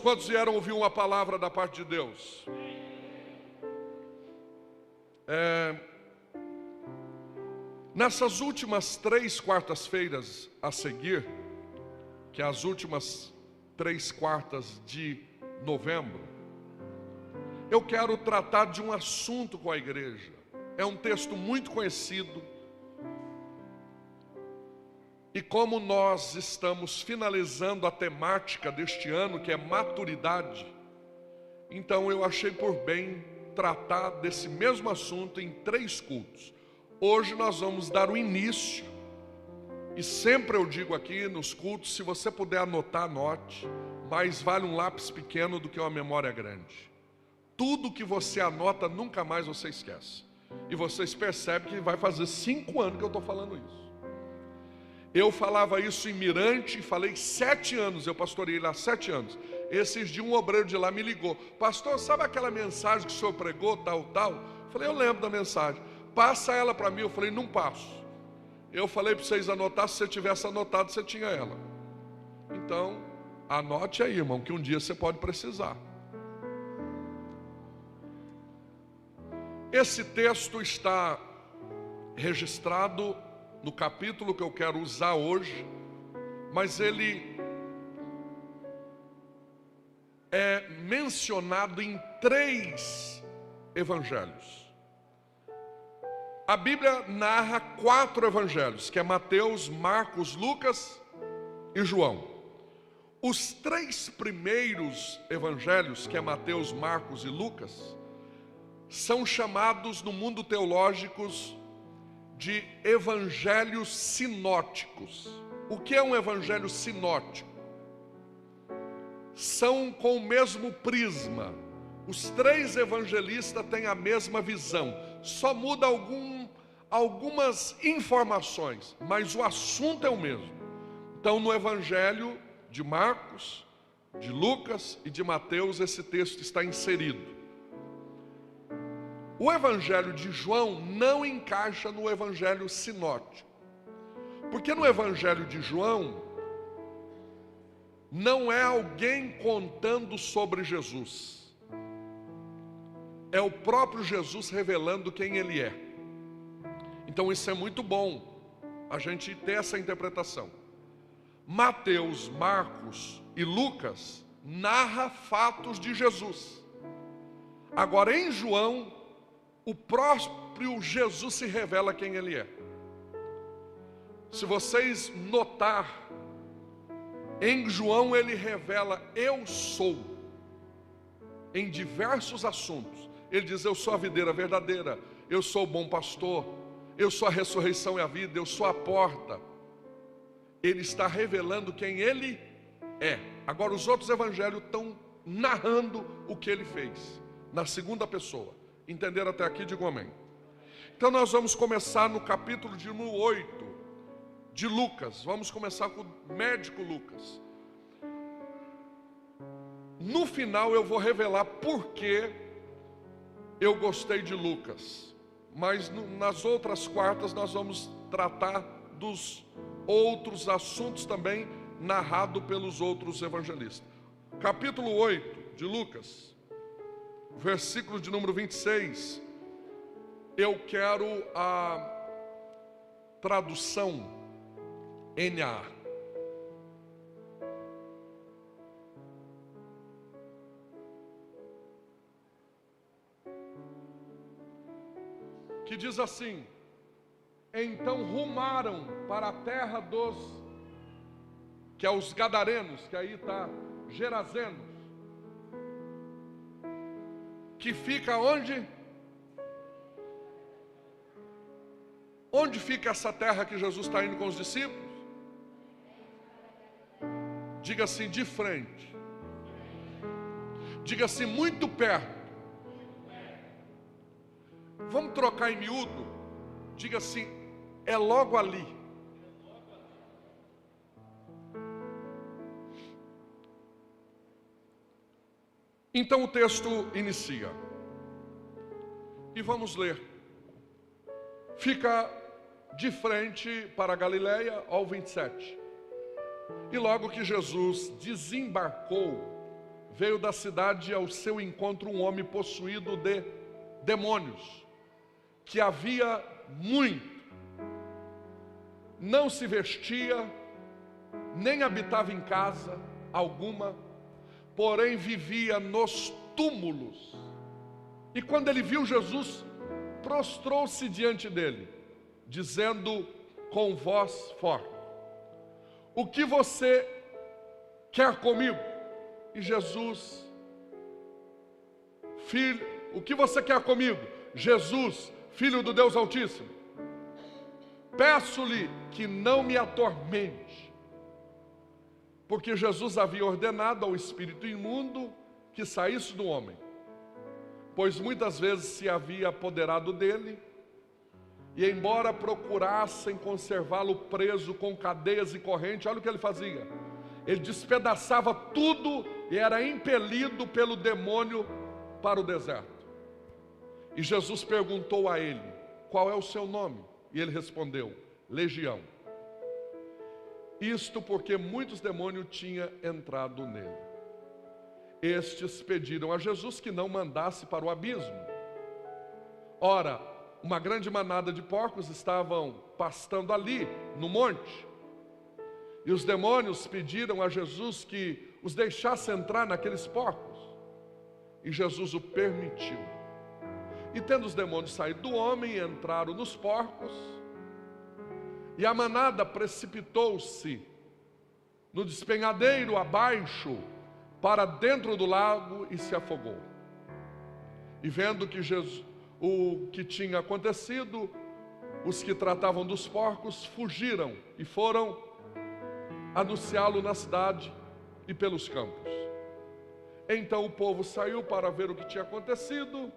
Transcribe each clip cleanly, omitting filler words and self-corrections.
Quantos vieram ouvir uma palavra da parte de Deus? Nessas últimas 3 quartas-feiras a seguir, que é as últimas 3 quartas de novembro, eu quero tratar de um assunto com a igreja. É um texto muito conhecido. E como nós estamos finalizando a temática deste ano, que é maturidade, então eu achei por bem tratar desse mesmo assunto em 3 cultos. Hoje nós vamos dar o início, e sempre eu digo aqui nos cultos, se você puder anotar, anote, mais vale um lápis pequeno do que uma memória grande. Tudo que você anota, nunca mais você esquece. E vocês percebem que vai fazer 5 anos que eu estou falando isso. Eu falava isso em Mirante, falei 7 anos, eu pastoreei lá 7 anos. Esses dias um obreiro de lá me ligou: pastor, sabe aquela mensagem que o senhor pregou, tal? Eu falei, eu lembro da mensagem. Passa ela para mim. Eu falei, não passo. Eu falei para vocês anotar, se você tivesse anotado, você tinha ela. Então, anote aí, irmão, que um dia você pode precisar. Esse texto está registrado no capítulo que eu quero usar hoje, mas ele é mencionado em 3 evangelhos. A Bíblia narra 4 evangelhos, que é Mateus, Marcos, Lucas e João. Os 3 primeiros evangelhos, que é Mateus, Marcos e Lucas, são chamados no mundo teológico de evangelhos sinóticos. O que é um evangelho sinótico? São com o mesmo prisma. Os 3 evangelistas têm a mesma visão, só muda algumas informações, mas o assunto é o mesmo. Então, no evangelho de Marcos, de Lucas e de Mateus, esse texto está inserido. O evangelho de João não encaixa no evangelho sinótico, porque no evangelho de João não é alguém contando sobre Jesus, é o próprio Jesus revelando quem ele é. Então isso é muito bom, a gente ter essa interpretação. Mateus, Marcos e Lucas narram fatos de Jesus. Agora em João, o próprio Jesus se revela quem ele é. Se vocês notar, em João ele revela eu sou, em diversos assuntos. Ele diz, eu sou a videira verdadeira, eu sou o bom pastor, eu sou a ressurreição e a vida, eu sou a porta. Ele está revelando quem ele é. Agora os outros evangelhos estão narrando o que ele fez, na segunda pessoa. Entenderam até aqui? Digo amém. Então nós vamos começar no capítulo de número 8 de Lucas. Vamos começar com o médico Lucas. No final eu vou revelar por que eu gostei de Lucas, mas nas outras quartas nós vamos tratar dos outros assuntos também narrados pelos outros evangelistas. Capítulo 8 de Lucas, versículo de número 26, eu quero a tradução NA. Que diz assim: então rumaram para a terra dos, que é os Gadarenos, que aí está Gerazenos, que fica onde? Onde fica essa terra que Jesus está indo com os discípulos? Diga assim, de frente. Diga assim, muito perto. Vamos trocar em miúdo? Diga assim, é logo ali. Então o texto inicia. E vamos ler. Fica de frente para a Galileia, ao 27. E logo que Jesus desembarcou, veio da cidade ao seu encontro um homem possuído de demônios, que havia muito, não se vestia, nem habitava em casa alguma, porém vivia nos túmulos. E quando ele viu Jesus, prostrou-se diante dele, dizendo com voz forte: o que você quer comigo? E Jesus, filho, o que você quer comigo? Jesus, filho do Deus Altíssimo, peço-lhe que não me atormente. Porque Jesus havia ordenado ao espírito imundo que saísse do homem, pois muitas vezes se havia apoderado dele, e embora procurassem conservá-lo preso com cadeias e correntes, olha o que ele fazia: ele despedaçava tudo e era impelido pelo demônio para o deserto. E Jesus perguntou a ele: qual é o seu nome? E ele respondeu: Legião. Isto porque muitos demônios tinham entrado nele. Estes pediram a Jesus que não mandasse para o abismo. Ora, uma grande manada de porcos estavam pastando ali, no monte. E os demônios pediram a Jesus que os deixasse entrar naqueles porcos. E Jesus o permitiu. E tendo os demônios saído do homem, entraram nos porcos, e a manada precipitou-se no despenhadeiro abaixo, para dentro do lago, e se afogou. E vendo que o que tinha acontecido, os que tratavam dos porcos fugiram e foram anunciá-lo na cidade e pelos campos. Então o povo saiu para ver o que tinha acontecido,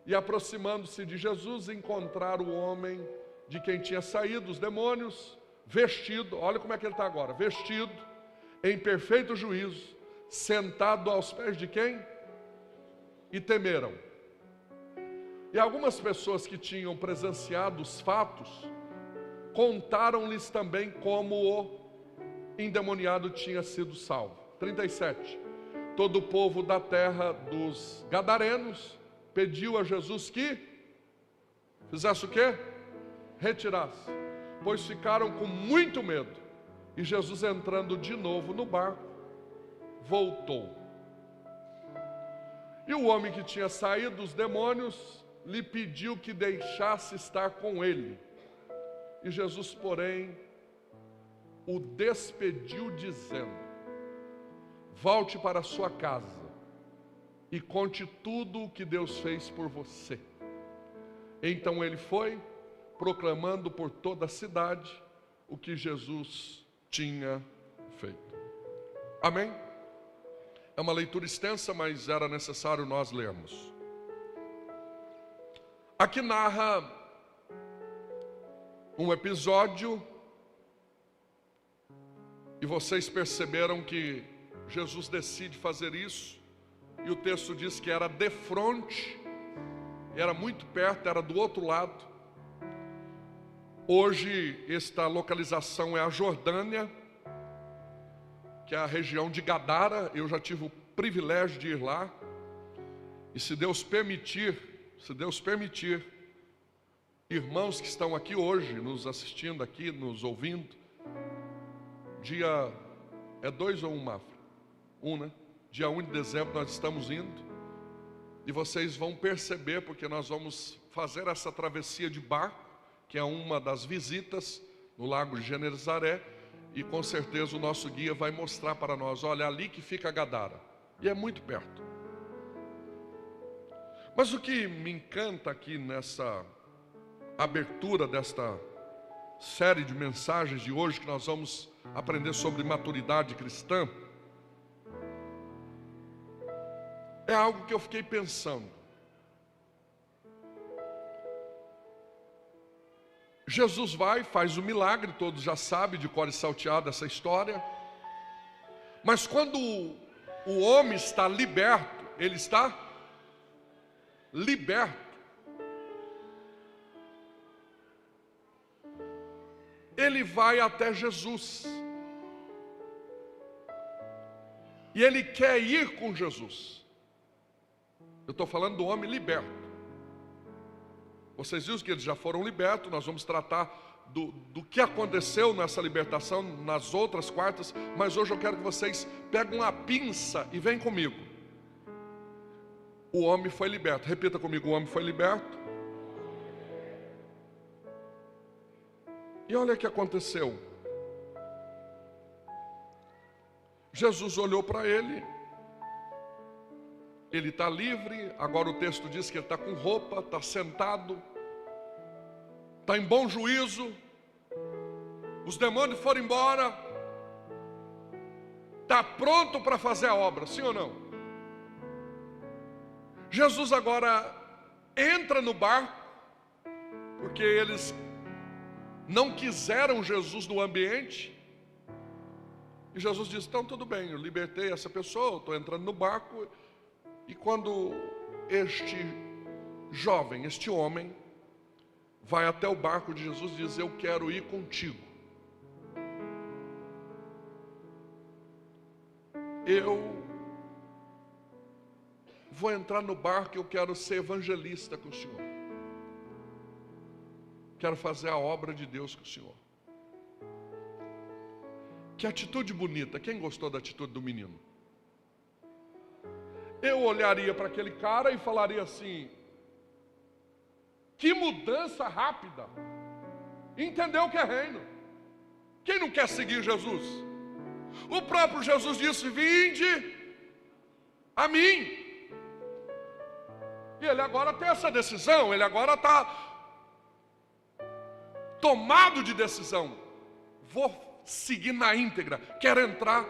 e aproximando-se de Jesus, encontraram o homem de quem tinha saído os demônios, vestido, olha como é que ele está agora, vestido, em perfeito juízo, sentado aos pés de quem? E temeram. E algumas pessoas que tinham presenciado os fatos, contaram-lhes também como o endemoniado tinha sido salvo. 37. Todo o povo da terra dos Gadarenos pediu a Jesus que fizesse o quê? Retirasse, pois ficaram com muito medo. E Jesus, entrando de novo no barco, voltou. E o homem que tinha saído dos demônios lhe pediu que deixasse estar com ele. E Jesus, porém, o despediu, dizendo: volte para a sua casa e conte tudo o que Deus fez por você. Então ele foi, proclamando por toda a cidade o que Jesus tinha feito. Amém? É uma leitura extensa, mas era necessário nós lermos. Aqui narra um episódio, e vocês perceberam que Jesus decide fazer isso, e o texto diz que era de frente, era muito perto, era do outro lado. Hoje esta localização é a Jordânia, que é a região de Gadara. Eu já tive o privilégio de ir lá, e se Deus permitir, irmãos que estão aqui hoje, nos assistindo aqui, nos ouvindo, dia, é 2 ou 1, Mafra? 1, né? Dia 1 de dezembro nós estamos indo, e vocês vão perceber, porque nós vamos fazer essa travessia de barco, que é uma das visitas no Lago de Genezaré, e com certeza o nosso guia vai mostrar para nós: olha, ali que fica Gadara, e é muito perto. Mas o que me encanta aqui nessa abertura desta série de mensagens de hoje, que nós vamos aprender sobre maturidade cristã, é algo que eu fiquei pensando. Jesus vai, faz o milagre, todos já sabem de cor e salteado essa história. Mas quando o homem está liberto, ele está liberto. Ele vai até Jesus. E ele quer ir com Jesus. Eu estou falando do homem liberto. Vocês viram que eles já foram libertos. Nós vamos tratar do que aconteceu nessa libertação nas outras quartas. Mas hoje eu quero que vocês peguem uma pinça e venham comigo. O homem foi liberto. Repita comigo: o homem foi liberto. E olha o que aconteceu. Jesus olhou para ele. Ele está livre. Agora o texto diz que ele está com roupa, está sentado, está em bom juízo. Os demônios foram embora. Está pronto para fazer a obra, sim ou não? Jesus agora entra no barco, porque eles não quiseram Jesus no ambiente. E Jesus diz: então tudo bem, eu libertei essa pessoa, estou entrando no barco. E quando este jovem, este homem, vai até o barco de Jesus e diz: eu quero ir contigo. Eu vou entrar no barco, eu quero ser evangelista com o Senhor. Quero fazer a obra de Deus com o Senhor. Que atitude bonita. Quem gostou da atitude do menino? Eu olharia para aquele cara e falaria assim: que mudança rápida. Entendeu o que é reino. Quem não quer seguir Jesus? O próprio Jesus disse: vinde a mim. E ele agora tem essa decisão. Ele agora está tomado de decisão. Vou seguir na íntegra. Quero entrar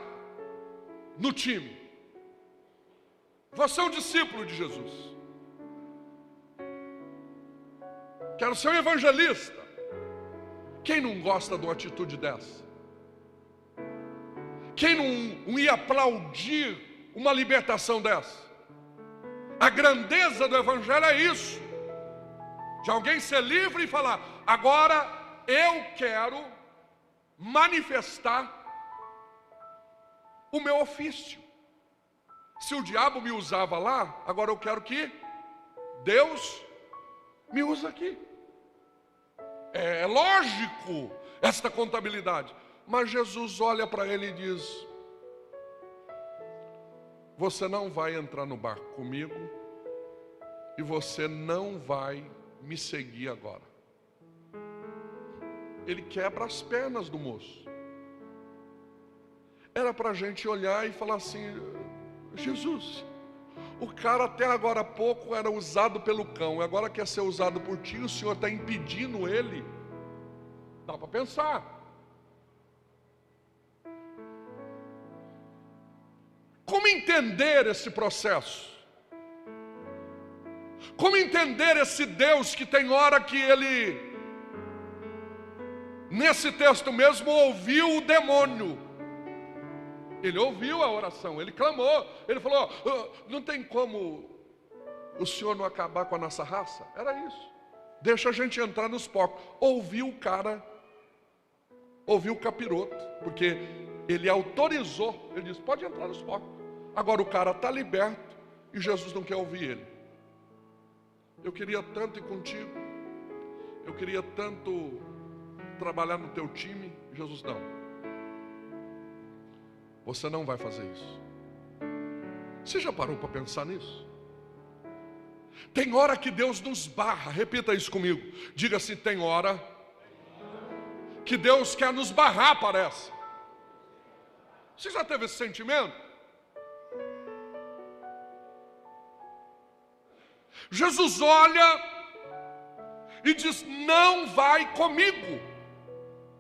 no time. Você é um discípulo de Jesus. Quero ser um evangelista. Quem não gosta de uma atitude dessa? Quem não ia aplaudir uma libertação dessa? A grandeza do evangelho é isso. De alguém ser livre e falar: agora eu quero manifestar o meu ofício. Se o diabo me usava lá, agora eu quero que Deus me use aqui. É lógico esta contabilidade. Mas Jesus olha para ele e diz: você não vai entrar no barco comigo e você não vai me seguir agora. Ele quebra as pernas do moço. Era para a gente olhar e falar assim: Jesus, o cara até agora há pouco era usado pelo cão, agora quer ser usado por ti, o Senhor está impedindo ele. Dá para pensar. Como entender esse processo? Como entender esse Deus que tem hora que ele, nesse texto mesmo, ouviu o demônio? Ele ouviu a oração, ele clamou, ele falou: não tem como o Senhor não acabar com a nossa raça? Era isso. Deixa a gente entrar nos porcos. Ouviu o cara, ouviu o capiroto, porque ele autorizou, ele disse: pode entrar nos porcos. Agora o cara está liberto e Jesus não quer ouvir ele. Eu queria tanto ir contigo, eu queria tanto trabalhar no teu time. Jesus: não, você não vai fazer isso. Você já parou para pensar nisso? Tem hora que Deus nos barra. Repita isso comigo. Diga assim: tem hora que Deus quer nos barrar, parece. Você já teve esse sentimento? Jesus olha e diz: não vai comigo.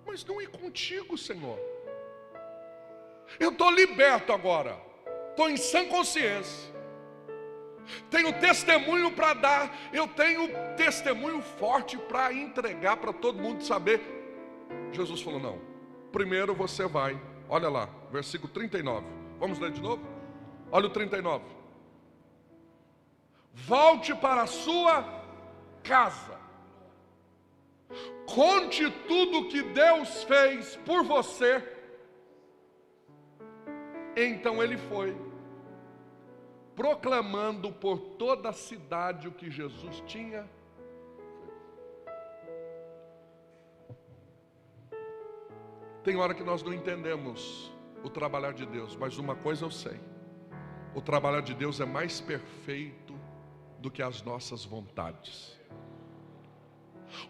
Mas não ir contigo, Senhor. Eu estou liberto agora, estou em sã consciência, tenho testemunho para dar, eu tenho testemunho forte para entregar para todo mundo saber. Jesus falou: não, primeiro você vai, olha lá, versículo 39, vamos ler de novo? Olha o 39. Volte para a sua casa, conte tudo que Deus fez por você Então ele foi, proclamando por toda a cidade o que Jesus tinha. Tem hora que nós não entendemos o trabalhar de Deus, mas uma coisa eu sei: o trabalhar de Deus é mais perfeito do que as nossas vontades.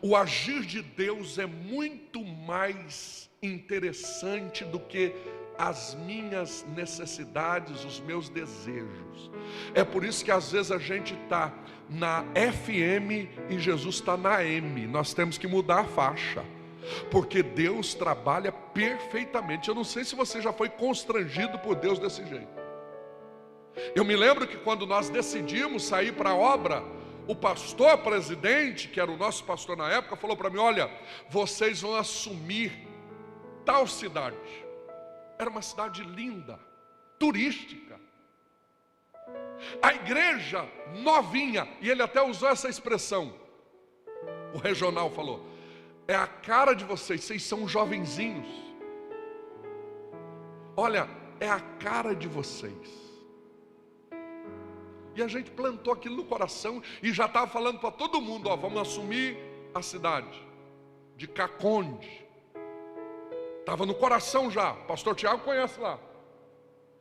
O agir de Deus é muito mais interessante do que as minhas necessidades, os meus desejos. É por isso que às vezes a gente está na FM e Jesus está na AM. Nós temos que mudar a faixa, porque Deus trabalha perfeitamente. Eu não sei se você já foi constrangido por Deus desse jeito. Eu me lembro que quando nós decidimos sair para a obra, o pastor presidente, que era o nosso pastor na época, falou para mim: olha, vocês vão assumir tal cidade. Era uma cidade linda, turística, a igreja novinha, e ele até usou essa expressão, o regional falou: é a cara de vocês, vocês são jovenzinhos. Olha, é a cara de vocês. E a gente plantou aquilo no coração e já estava falando para todo mundo: ó, vamos assumir a cidade de Caconde. Estava no coração já. Pastor Tiago conhece lá.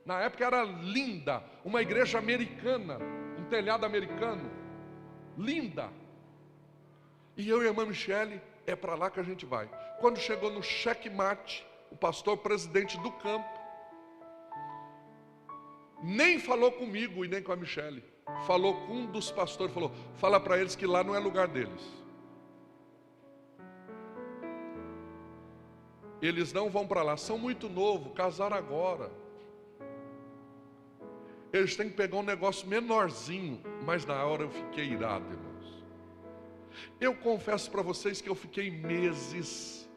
Na época era linda, uma igreja americana, um telhado americano, linda. E eu e a irmã Michele, é para lá que a gente vai. Quando chegou no checkmate, o pastor presidente do campo nem falou comigo e nem com a Michele. Falou com um dos pastores, falou: fala para eles que lá não é lugar deles. Eles não vão para lá, são muito novos, casaram agora. Eles têm que pegar um negócio menorzinho. Mas na hora eu fiquei irado, irmãos. Eu confesso para vocês que eu fiquei meses.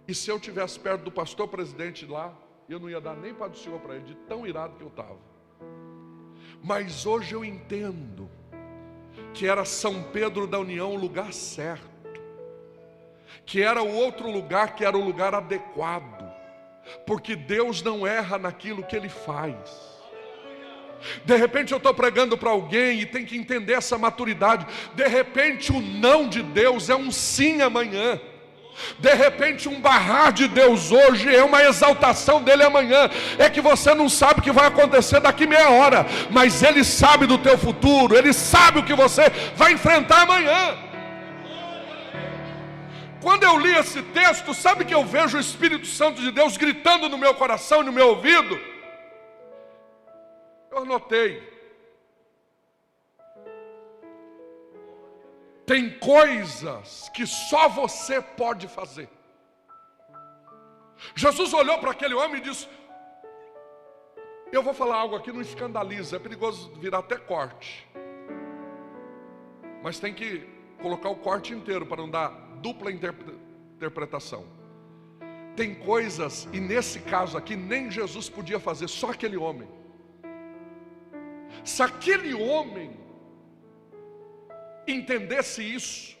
E se eu tivesse perto do pastor presidente lá, eu não ia dar nem para o senhor para ele, de tão irado que eu estava. Mas hoje eu entendo que era São Pedro da União o lugar certo, que era o outro lugar que era o lugar adequado, porque Deus não erra naquilo que Ele faz. De repente eu estou pregando para alguém e tem que entender essa maturidade. De repente o não de Deus é um sim amanhã. De repente um barrar de Deus hoje é uma exaltação dele amanhã. É que você não sabe o que vai acontecer daqui meia hora, mas Ele sabe do teu futuro. Ele sabe o que você vai enfrentar amanhã. Quando eu li esse texto, sabe que eu vejo o Espírito Santo de Deus gritando no meu coração e no meu ouvido? Eu anotei: tem coisas que só você pode fazer. Jesus olhou para aquele homem e disse: eu vou falar algo aqui, não escandaliza, é perigoso virar até corte, mas tem que colocar o corte inteiro para não dar dupla interpretação. Tem coisas, e nesse caso aqui nem Jesus podia fazer, só aquele homem. Se aquele homem entendesse isso,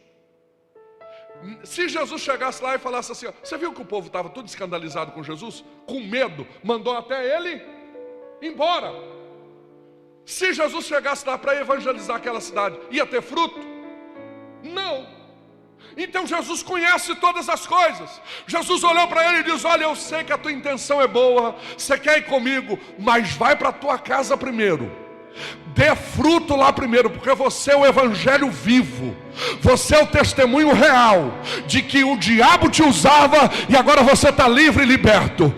se Jesus chegasse lá e falasse assim: ó, você viu que o povo estava todo escandalizado com Jesus, com medo, mandou até ele embora. Se Jesus chegasse lá para evangelizar aquela cidade, ia ter fruto? Não. Então Jesus conhece todas as coisas. Jesus olhou para ele e disse: olha, eu sei que a tua intenção é boa, você quer ir comigo, mas vai para a tua casa primeiro. Dê fruto lá primeiro, porque você é o evangelho vivo. Você é o testemunho real de que o diabo te usava e agora você está livre e liberto.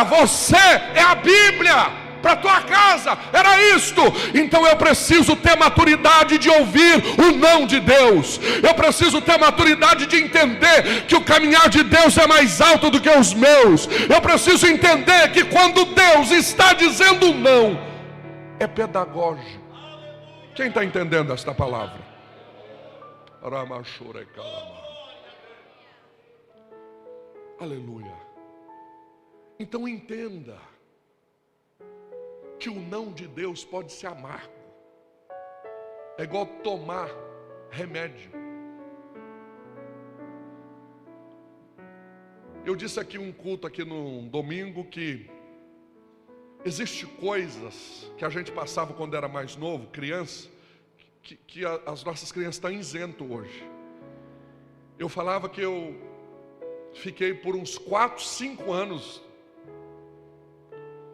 Você é a Bíblia para a tua casa, era isto. Então eu preciso ter maturidade de ouvir o não de Deus. Eu preciso ter maturidade de entender que o caminhar de Deus é mais alto do que os meus. Eu preciso entender que quando Deus está dizendo não, é pedagógico. Quem está entendendo esta palavra? Aleluia. Então entenda que o não de Deus pode ser amargo. É igual tomar remédio. Eu disse aqui um culto aqui no domingo que Existem coisas que a gente passava quando era mais novo, criança, que as nossas crianças estão isentas hoje. Eu falava que eu fiquei por uns 4, 5 anos,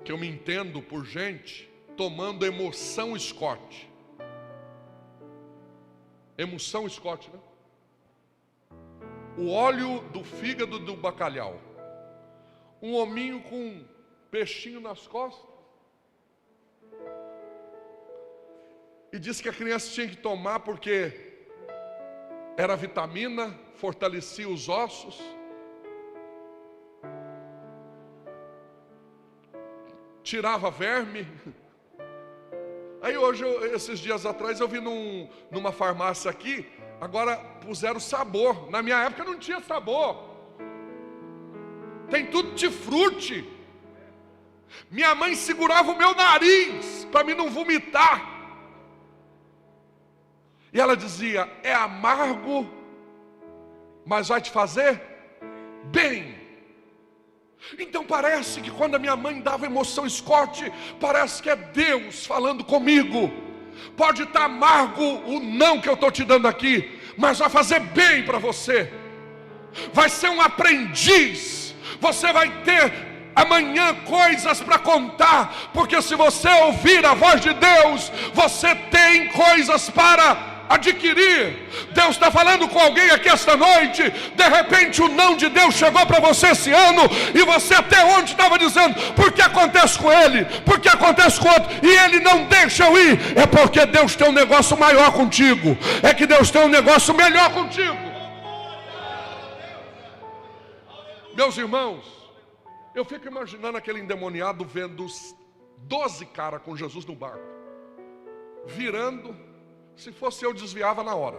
que eu me entendo por gente, tomando emoção Scott. Emoção Scott, né? O óleo do fígado do bacalhau. Um hominho com um peixinho nas costas. E disse que a criança tinha que tomar porque era vitamina, fortalecia os ossos. Tirava verme. Aí hoje, esses dias atrás, eu vi numa farmácia aqui, agora puseram sabor. Na minha época não tinha sabor. Tem tudo de frute. Minha mãe segurava o meu nariz para mim não vomitar. E ela dizia, é amargo, mas vai te fazer bem. Então parece que quando a minha mãe dava emoção Scott, parece que é Deus falando comigo. Pode estar amargo o não que eu estou te dando aqui, mas vai fazer bem para você. Vai ser um aprendiz. Você vai ter amanhã coisas para contar, porque se você ouvir a voz de Deus, você tem coisas para adquirir. Deus está falando com alguém aqui esta noite. De repente o não de Deus chegou para você esse ano, e você até ontem estava dizendo, por que acontece com ele? Por que acontece com outro? E ele não deixa eu ir. É porque Deus tem um negócio maior contigo. É que Deus tem um negócio melhor contigo. Meus irmãos, eu fico imaginando aquele endemoniado vendo os 12 caras com Jesus no barco, virando. Se fosse eu, desviava na hora.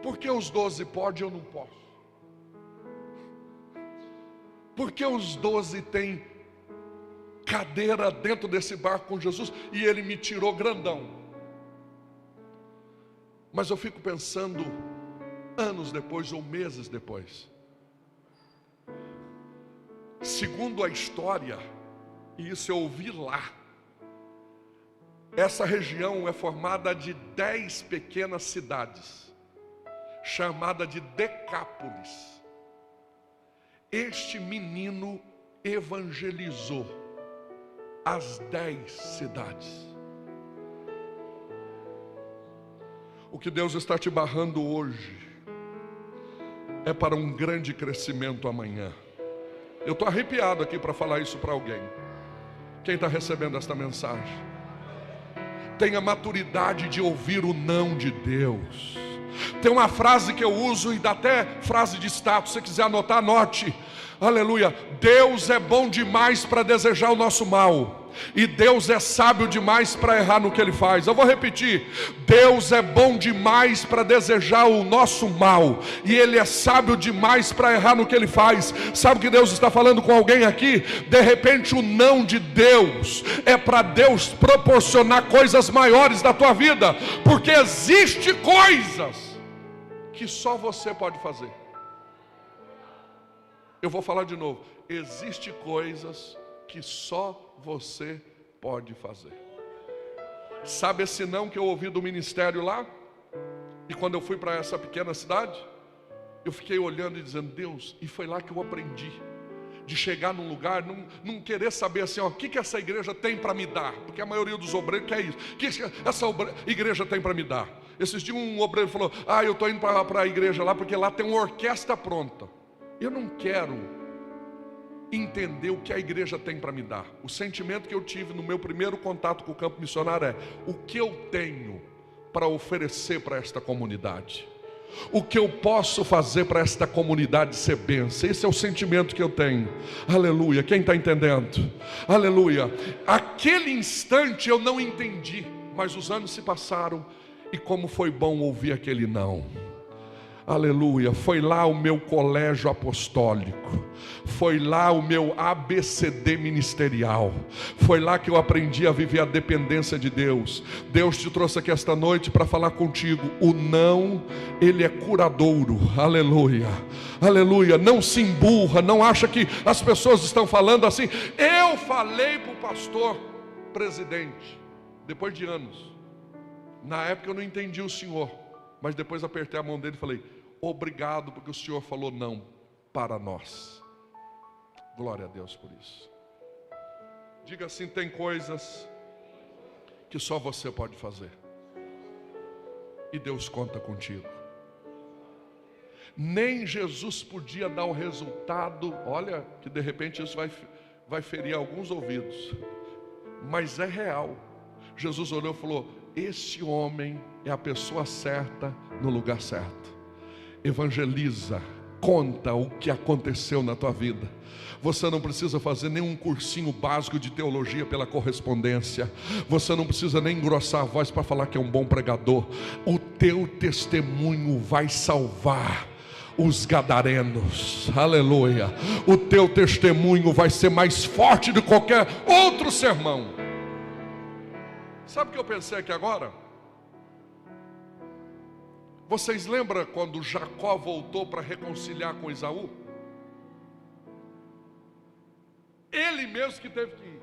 Porque os 12 podem e eu não posso? Porque os 12 têm cadeira dentro desse barco com Jesus e ele me tirou grandão? Mas eu fico pensando, anos depois ou meses depois, segundo a história, e isso eu ouvi lá, essa região é formada de 10 pequenas cidades, chamada de Decápolis. Este menino evangelizou as 10 cidades. O que Deus está te barrando hoje é para um grande crescimento amanhã. Eu estou arrepiado aqui para falar isso para alguém. Quem está recebendo esta mensagem? Tenha maturidade de ouvir o não de Deus. Tem uma frase que eu uso, e dá até frase de status, se você quiser anotar, anote. Aleluia. Deus é bom demais para desejar o nosso mal, e Deus é sábio demais para errar no que Ele faz. Eu vou repetir: Deus é bom demais para desejar o nosso mal, e Ele é sábio demais para errar no que Ele faz. Sabe que Deus está falando com alguém aqui? De repente o não de Deus é para Deus proporcionar coisas maiores da tua vida, porque existe coisas que só você pode fazer. Eu vou falar de novo: existe coisas que só você pode fazer. Sabe esse não que eu ouvi do ministério lá? E quando eu fui para essa pequena cidade, eu fiquei olhando e dizendo, Deus, e foi lá que eu aprendi. De chegar num lugar, não querer saber assim, ó, o que essa igreja tem para me dar? Porque a maioria dos obreiros quer isso. O que essa igreja tem para me dar? Esses dias um obreiro falou, eu estou indo para a igreja lá, porque lá tem uma orquestra pronta. Eu não quero entender o que a igreja tem para me dar. O sentimento que eu tive no meu primeiro contato com o campo missionário é: o que eu tenho para oferecer para esta comunidade? O que eu posso fazer para esta comunidade ser bênção? Esse é o sentimento que eu tenho. Aleluia, quem está entendendo? Aleluia. Aquele instante eu não entendi, mas os anos se passaram, e como foi bom ouvir aquele não. Aleluia. Foi lá o meu colégio apostólico, foi lá o meu ABCD ministerial, foi lá que eu aprendi a viver a dependência de Deus. Deus te trouxe aqui esta noite para falar contigo. O não, ele é curadouro. Aleluia, aleluia. Não se emburra, não acha que as pessoas estão falando assim. Eu falei para o pastor presidente, depois de anos, na época eu não entendi o senhor, mas depois apertei a mão dele e falei: obrigado, porque o Senhor falou não para nós. Glória a Deus por isso. Diga assim: tem coisas que só você pode fazer, e Deus conta contigo. Nem Jesus podia dar o resultado. Olha que de repente isso vai ferir alguns ouvidos, mas é real. Jesus olhou e falou: esse homem é a pessoa certa no lugar certo. Evangeliza, conta o que aconteceu na tua vida. Você não precisa fazer nenhum cursinho básico de teologia pela correspondência. Você não precisa nem engrossar a voz para falar que é um bom pregador. O teu testemunho vai salvar os gadarenos. Aleluia. O teu testemunho vai ser mais forte de qualquer outro sermão. Sabe o que eu pensei aqui agora? Vocês lembram quando Jacó voltou para reconciliar com Esaú? Ele mesmo que teve que ir.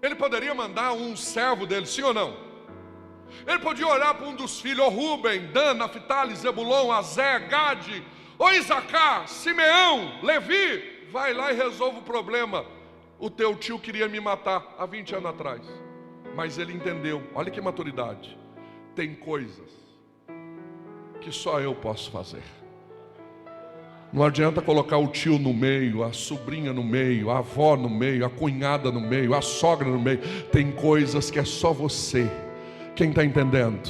Ele poderia mandar um servo dele, sim ou não? Ele podia olhar para um dos filhos, Rubem, Dan, Naftali, Zebulon, Azé, Gade, Isacar, Simeão, Levi, vai lá e resolve o problema. O teu tio queria me matar há 20 anos atrás, mas ele entendeu. Olha que maturidade. Tem coisas que só eu posso fazer. Não adianta colocar o tio no meio, a sobrinha no meio, a avó no meio, a cunhada no meio, a sogra no meio. Tem coisas que é só você. Quem está entendendo?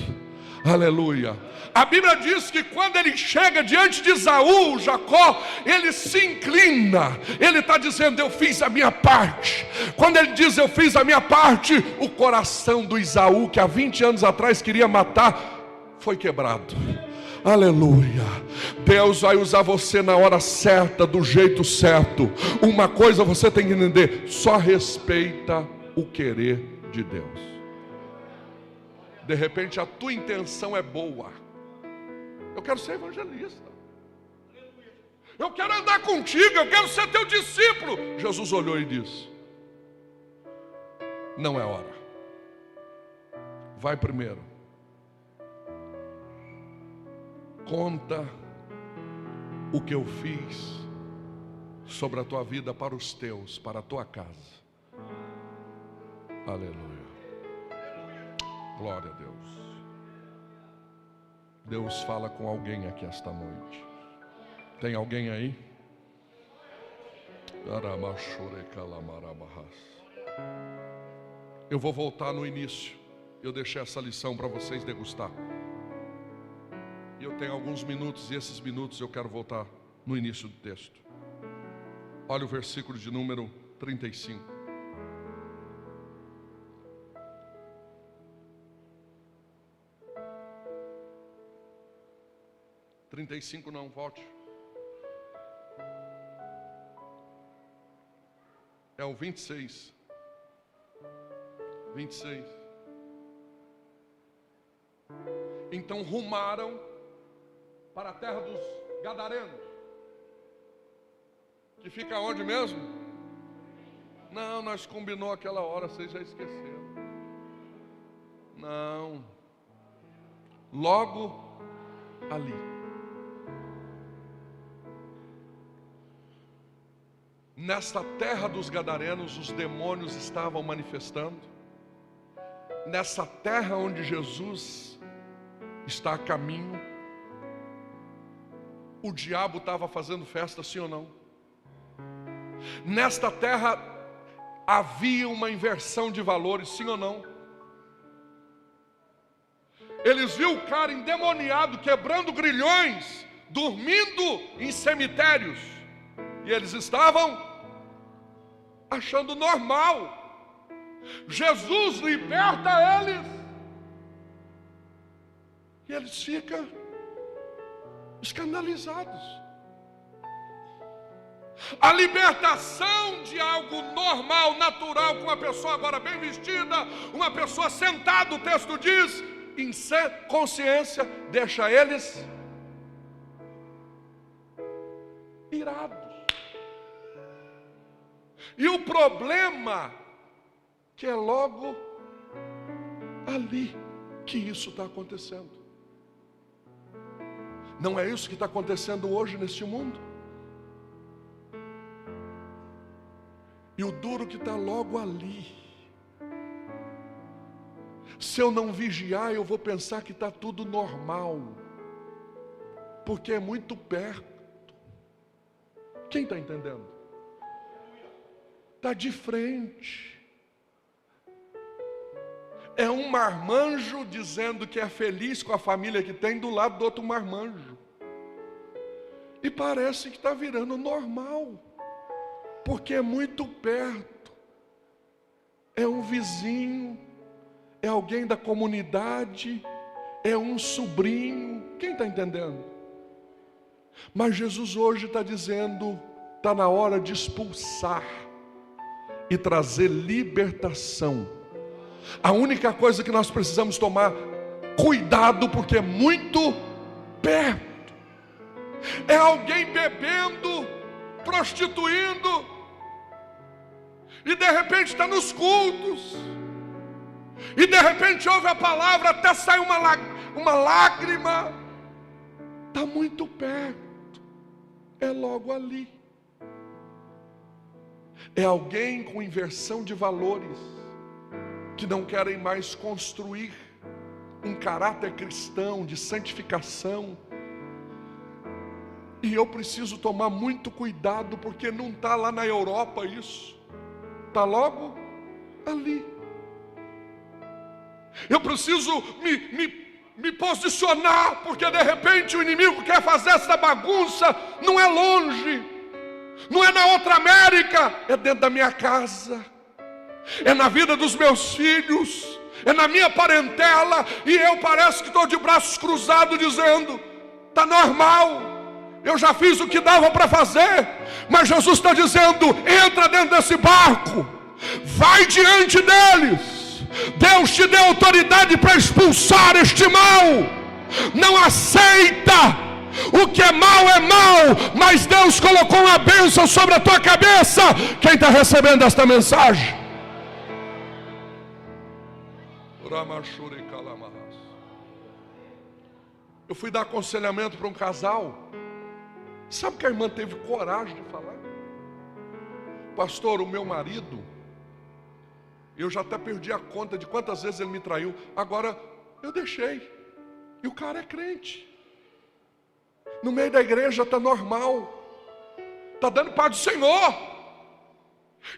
Aleluia. A Bíblia diz que quando ele chega diante de Esaú, Jacó, ele se inclina. Ele está dizendo: eu fiz a minha parte. Quando ele diz eu fiz a minha parte, o coração do Esaú, que há 20 anos atrás queria matar, foi quebrado. Aleluia. Deus vai usar você na hora certa, do jeito certo. Uma coisa você tem que entender: só respeita o querer de Deus. De repente a tua intenção é boa. Eu quero ser evangelista, eu quero andar contigo, eu quero ser teu discípulo. Jesus olhou e disse: não é hora. Vai primeiro, conta o que eu fiz sobre a tua vida para os teus, para a tua casa. Aleluia. Glória a Deus. Deus fala com alguém aqui esta noite. Tem alguém aí? Eu vou voltar no início. Eu deixei essa lição para vocês degustar. E eu tenho alguns minutos, e esses minutos eu quero voltar no início do texto. Olha o versículo de número 35. Não, volte. É o 26. 26. Então rumaram para a terra dos Gadarenos, que fica onde mesmo? Não, nós combinou aquela hora, vocês já esqueceram. Não. Logo ali. Nesta terra dos Gadarenos, os demônios estavam manifestando. Nessa terra onde Jesus está a caminho, o diabo estava fazendo festa, sim ou não? Nesta terra havia uma inversão de valores, sim ou não? Eles viram o cara endemoniado, quebrando grilhões, dormindo em cemitérios, e eles estavam achando normal. Jesus liberta eles, e eles ficam escandalizados. A libertação de algo normal, natural, com uma pessoa agora bem vestida, uma pessoa sentada, o texto diz, em sã consciência, deixa eles irados. E o problema que é logo ali que isso está acontecendo. Não é isso que está acontecendo hoje neste mundo? E o duro que está logo ali. Se eu não vigiar, eu vou pensar que está tudo normal, porque é muito perto. Quem está entendendo? Está de frente. É um marmanjo dizendo que é feliz com a família que tem, do lado do outro marmanjo. E parece que está virando normal, porque é muito perto. É um vizinho, é alguém da comunidade, é um sobrinho. Quem está entendendo? Mas Jesus hoje está dizendo, está na hora de expulsar e trazer libertação. A única coisa que nós precisamos tomar cuidado, porque é muito perto. É alguém bebendo, prostituindo, e de repente está nos cultos, e de repente ouve a palavra, até sai uma lágrima. Está muito perto, é logo ali. É alguém com inversão de valores, que não querem mais construir um caráter cristão de santificação. E eu preciso tomar muito cuidado, porque não está lá na Europa isso, está logo ali. Eu preciso me posicionar, porque de repente o inimigo quer fazer essa bagunça. Não é longe, não é na outra América, é dentro da minha casa, é na vida dos meus filhos, é na minha parentela. E eu parece que estou de braços cruzados dizendo, está normal, eu já fiz o que dava para fazer. Mas Jesus está dizendo, entra dentro desse barco, vai diante deles. Deus te deu autoridade para expulsar este mal. Não aceita. O que é mal, mas Deus colocou uma bênção sobre a tua cabeça. Quem está recebendo esta mensagem? Eu fui dar aconselhamento para um casal. Sabe que a irmã teve coragem de falar? Pastor, o meu marido, eu já até perdi a conta de quantas vezes ele me traiu. Agora eu deixei. E o cara é crente. No meio da igreja está normal, está dando paz do Senhor,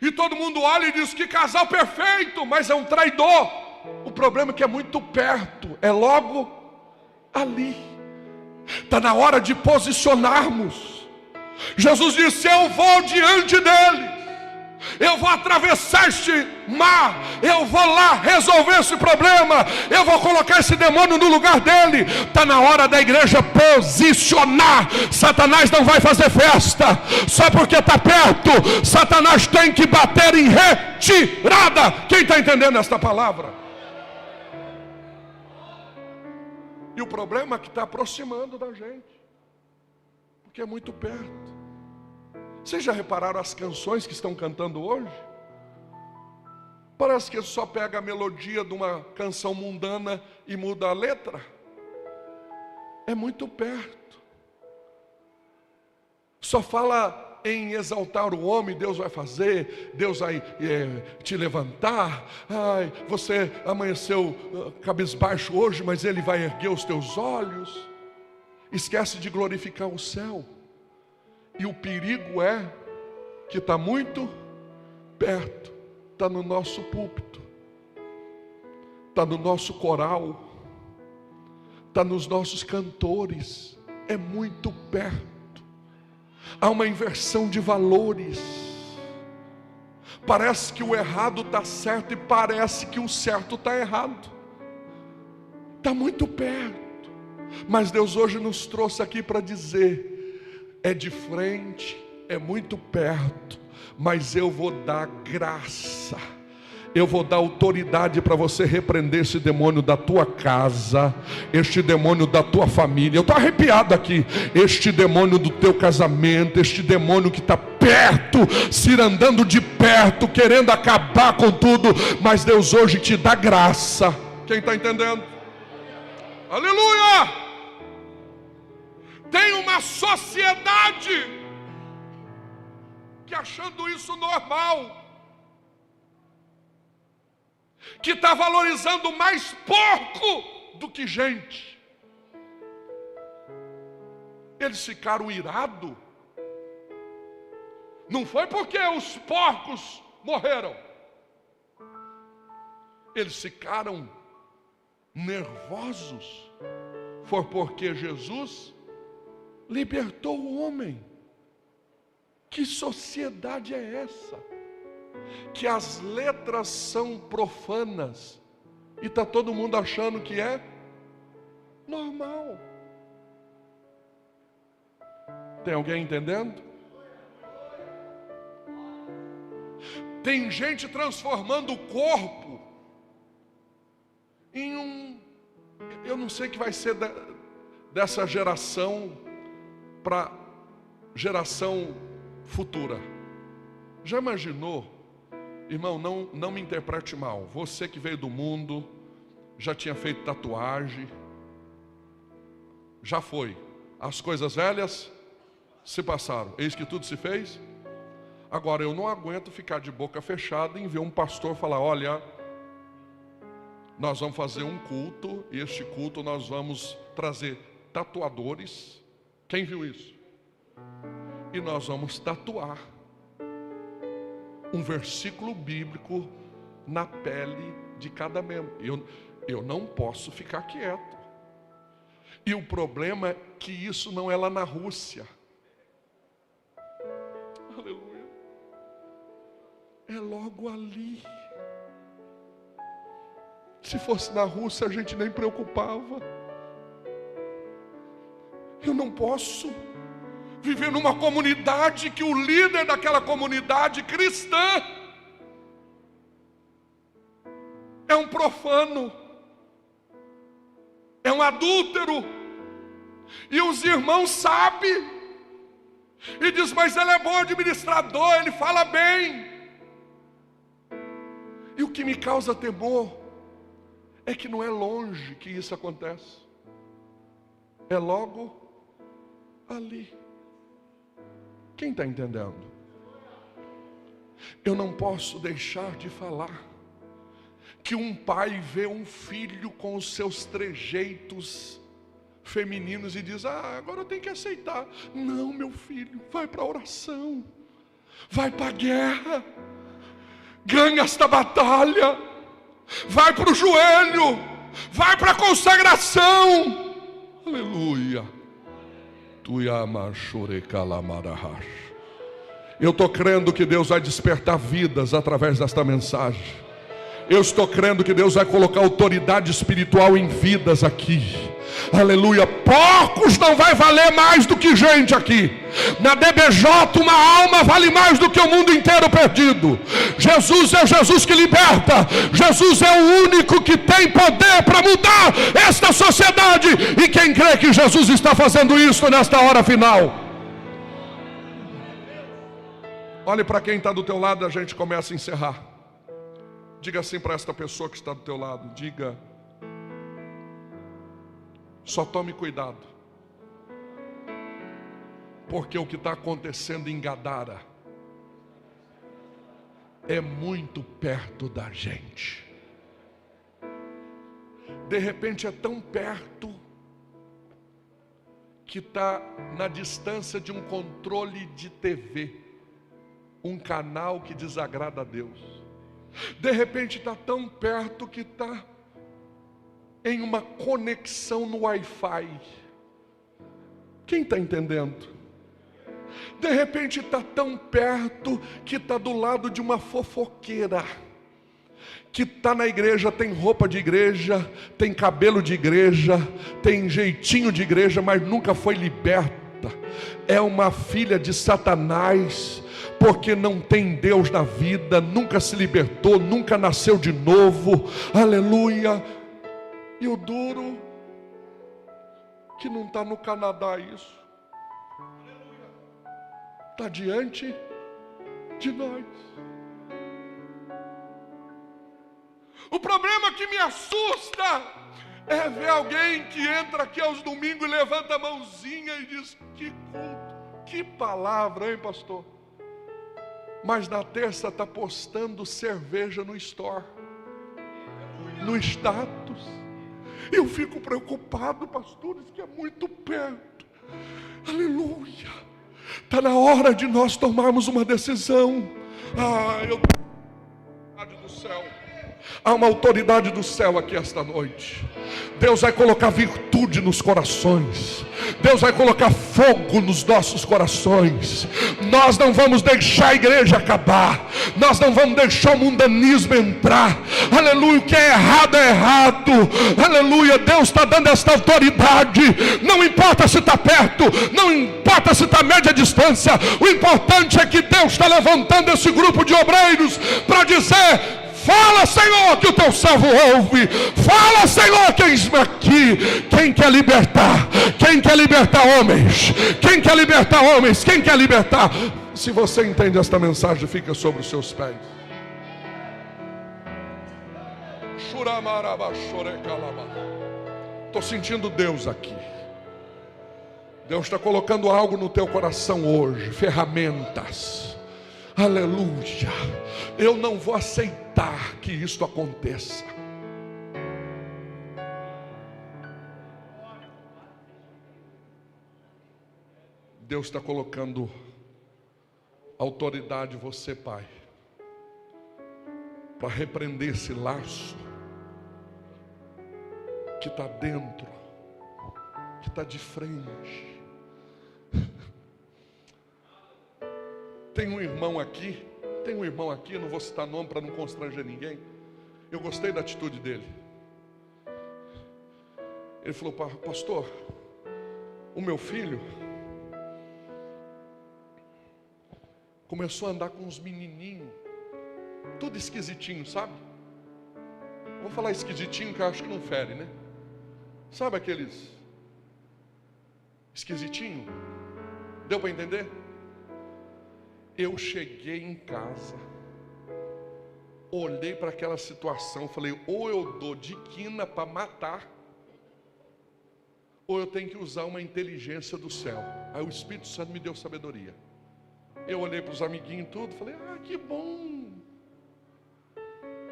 e todo mundo olha e diz que casal perfeito, mas é um traidor. O problema é que é muito perto, é logo ali. Está na hora de posicionarmos. Jesus disse, eu vou diante dele, eu vou atravessar este mar, eu vou lá resolver esse problema, eu vou colocar esse demônio no lugar dele. Está na hora da igreja posicionar. Satanás não vai fazer festa só porque está perto. Satanás tem que bater em retirada. Quem está entendendo esta palavra? E o problema é que está aproximando da gente, porque é muito perto. Vocês já repararam as canções que estão cantando hoje? Parece que só pega a melodia de uma canção mundana e muda a letra. É muito perto. Só fala em exaltar o homem. Deus vai fazer, Deus vai te levantar. Ai, você amanheceu cabisbaixo hoje, mas Ele vai erguer os teus olhos. Esquece de glorificar o céu. E o perigo é que está muito perto, está no nosso púlpito, está no nosso coral, está nos nossos cantores, é muito perto. Há uma inversão de valores. Parece que o errado está certo e parece que o certo está errado. Está muito perto. Mas Deus hoje nos trouxe aqui para dizer: é de frente, é muito perto, mas eu vou dar graça. Eu vou dar autoridade para você repreender esse demônio da tua casa, este demônio da tua família. Eu estou arrepiado aqui. Este demônio do teu casamento, este demônio que está perto, cirandando de perto, querendo acabar com tudo. Mas Deus hoje te dá graça. Quem está entendendo? Aleluia! Tem uma sociedade que, achando isso normal, que está valorizando mais porco do que gente. Eles ficaram irados. Não foi porque os porcos morreram. Eles ficaram nervosos. Foi porque Jesus libertou o homem. Que sociedade é essa? Que as letras são profanas e está todo mundo achando que é normal. Tem alguém entendendo? Tem gente transformando o corpo em um... Eu não sei que vai ser dessa geração para geração futura. Já imaginou? Irmão, não me interprete mal. Você que veio do mundo, já tinha feito tatuagem, já foi. As coisas velhas se passaram. Eis que tudo se fez. Agora, eu não aguento ficar de boca fechada em ver um pastor falar: olha, nós vamos fazer um culto, e este culto nós vamos trazer tatuadores. Quem viu isso? E nós vamos tatuar um versículo bíblico na pele de cada membro. Eu não posso ficar quieto. E o problema é que isso não é lá na Rússia. Aleluia. É logo ali. Se fosse na Rússia, a gente nem preocupava. Eu não posso viver numa comunidade que o líder daquela comunidade cristã é um profano, é um adúltero, e os irmãos sabem, e diz: mas ele é bom administrador, ele fala bem. E o que me causa temor é que não é longe que isso acontece, é logo ali. Quem está entendendo? Eu não posso deixar de falar que um pai vê um filho com os seus trejeitos femininos e diz: agora eu tenho que aceitar. Não, meu filho, vai para a oração, vai para a guerra, ganha esta batalha, vai para o joelho, vai para a consagração. Aleluia. Eu estou crendo que Deus vai despertar vidas através desta mensagem. Eu estou crendo que Deus vai colocar autoridade espiritual em vidas aqui. Aleluia. Porcos não vai valer mais do que gente aqui. Na DBJ uma alma vale mais do que o mundo inteiro perdido. Jesus é o Jesus que liberta. Jesus é o único que tem poder para mudar esta sociedade. E quem crê que Jesus está fazendo isso nesta hora final? Olhe para quem está do teu lado, a gente começa a encerrar. Diga assim para esta pessoa que está do teu lado: diga, só tome cuidado, porque o que está acontecendo em Gadara é muito perto da gente. De repente é tão perto que está na distância de um controle de TV, um canal que desagrada a Deus. De repente está tão perto que está em uma conexão no Wi-Fi. Quem está entendendo? De repente está tão perto que está do lado de uma fofoqueira, que está na igreja, tem roupa de igreja, tem cabelo de igreja, tem jeitinho de igreja, mas nunca foi liberta. É uma filha de Satanás, porque não tem Deus na vida, nunca se libertou, nunca nasceu de novo. Aleluia. E o duro que não está no Canadá isso. Está diante de nós. O problema que me assusta é ver alguém que entra aqui aos domingos e levanta a mãozinha e diz: que culto, que palavra, hein, pastor? Mas na terça está postando cerveja no store, no status. Eu fico preocupado, pastores, que é muito perto. Aleluia. Está na hora de nós tomarmos uma decisão. Do céu. Há uma autoridade do céu aqui esta noite. Deus vai colocar virtude nos corações. Deus vai colocar fogo nos nossos corações. Nós não vamos deixar a igreja acabar. Nós não vamos deixar o mundanismo entrar. Aleluia, o que é errado é errado. Aleluia, Deus está dando esta autoridade. Não importa se está perto, não importa se está a média distância. O importante é que Deus está levantando esse grupo de obreiros para dizer: fala, Senhor, que o teu servo ouve. Fala, Senhor, quem está aqui. Quem quer libertar? Quem quer libertar homens? Quem quer libertar homens? Quem quer libertar? Se você entende esta mensagem, fica sobre os seus pés. Estou sentindo Deus aqui. Deus está colocando algo no teu coração hoje. Ferramentas. Aleluia. Eu não vou aceitar que isto aconteça. Deus está colocando autoridade em você, pai, para repreender esse laço que está dentro, que está de frente. Tem um irmão aqui, eu não vou citar nome para não constranger ninguém. Eu gostei da atitude dele. Ele falou: pastor, o meu filho começou a andar com uns menininhos, tudo esquisitinho, sabe? Vou falar esquisitinho que eu acho que não fere, né? Sabe aqueles esquisitinho? Deu para entender? Eu cheguei em casa, olhei para aquela situação, falei: ou eu dou de quina para matar, ou eu tenho que usar uma inteligência do céu. Aí o Espírito Santo me deu sabedoria. Eu olhei para os amiguinhos e tudo, falei: que bom.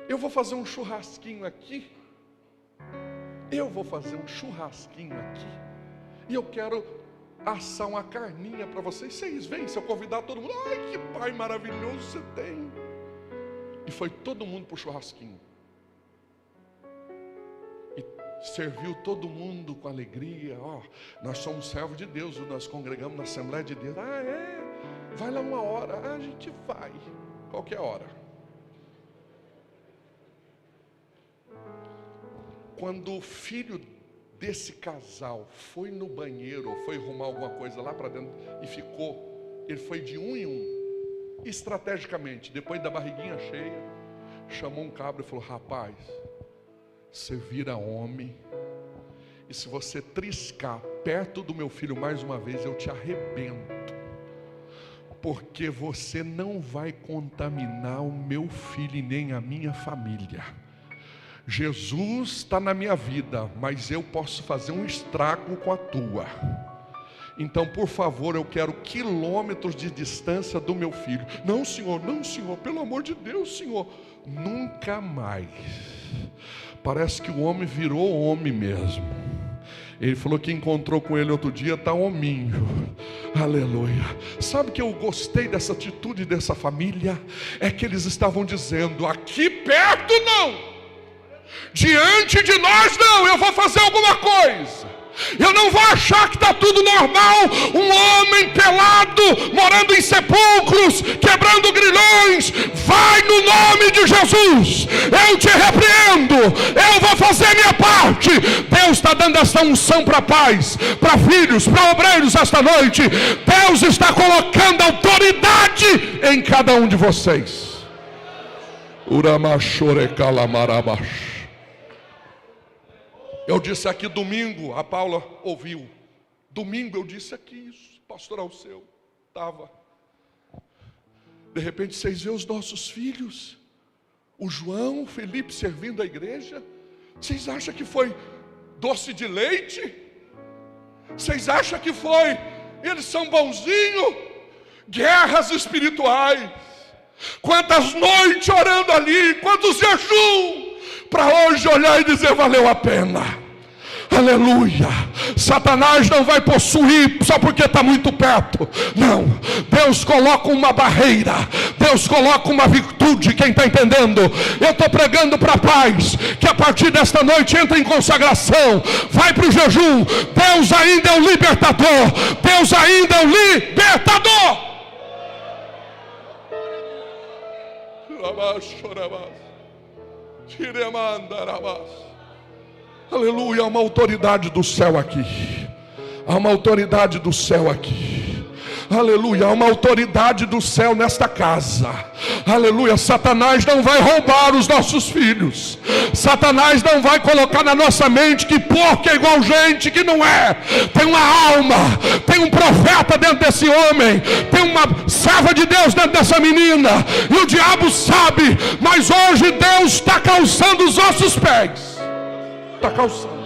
Eu vou fazer um churrasquinho aqui. E eu quero assar uma carninha para vocês. Vocês vêm, se eu convidar todo mundo. Ai, que pai maravilhoso você tem. E foi todo mundo para o churrasquinho. E serviu todo mundo com alegria. Nós somos servos de Deus, nós congregamos na Assembleia de Deus. É? Vai lá uma hora. A gente vai, qualquer hora. Quando o filho desse casal foi no banheiro, foi arrumar alguma coisa lá para dentro e ficou, ele foi de um em um, estrategicamente, depois da barriguinha cheia, chamou um cabra e falou: rapaz, você vira homem, e se você triscar perto do meu filho mais uma vez, eu te arrebento, porque você não vai contaminar o meu filho e nem a minha família. Jesus está na minha vida, mas eu posso fazer um estrago com a tua. Então, por favor, eu quero quilômetros de distância do meu filho. Não, senhor, pelo amor de Deus, senhor. Nunca mais. Parece que o homem virou homem mesmo. Ele falou que encontrou com ele outro dia, está hominho. Aleluia. Sabe que eu gostei dessa atitude dessa família? É que eles estavam dizendo: aqui perto não, diante de nós não, eu vou fazer alguma coisa. Eu não vou achar que está tudo normal. Um homem pelado, morando em sepulcros, quebrando grilhões. Vai no nome de Jesus. Eu te repreendo. Eu vou fazer minha parte. Deus está dando essa unção para pais, para filhos, para obreiros esta noite. Deus está colocando autoridade em cada um de vocês. Uramachorekalamarabash. Eu disse aqui domingo, a Paula ouviu. Domingo eu disse aqui isso, pastor Alceu estava. De repente vocês vêem os nossos filhos, o João, o Felipe servindo a igreja. Vocês acham que foi doce de leite? Vocês acham que foi, eles são bonzinhos? Guerras espirituais. Quantas noites orando ali, quantos jejum, para hoje olhar e dizer valeu a pena. Aleluia. Satanás não vai possuir só porque está muito perto. Não, Deus coloca uma barreira, Deus coloca uma virtude. Quem está entendendo? Eu estou pregando para paz, que a partir desta noite entra em consagração, vai para o jejum. Deus ainda é o libertador. Deus ainda é o libertador. Aleluia, há uma autoridade do céu aqui. Há uma autoridade do céu aqui. Aleluia, há uma autoridade do céu nesta casa. Aleluia, Satanás não vai roubar os nossos filhos. Satanás não vai colocar na nossa mente que porco é igual gente, que não é. Tem uma alma, tem um profeta dentro desse homem, tem uma serva de Deus dentro dessa menina. E o diabo sabe, mas hoje Deus está calçando os nossos pés. Está calçando.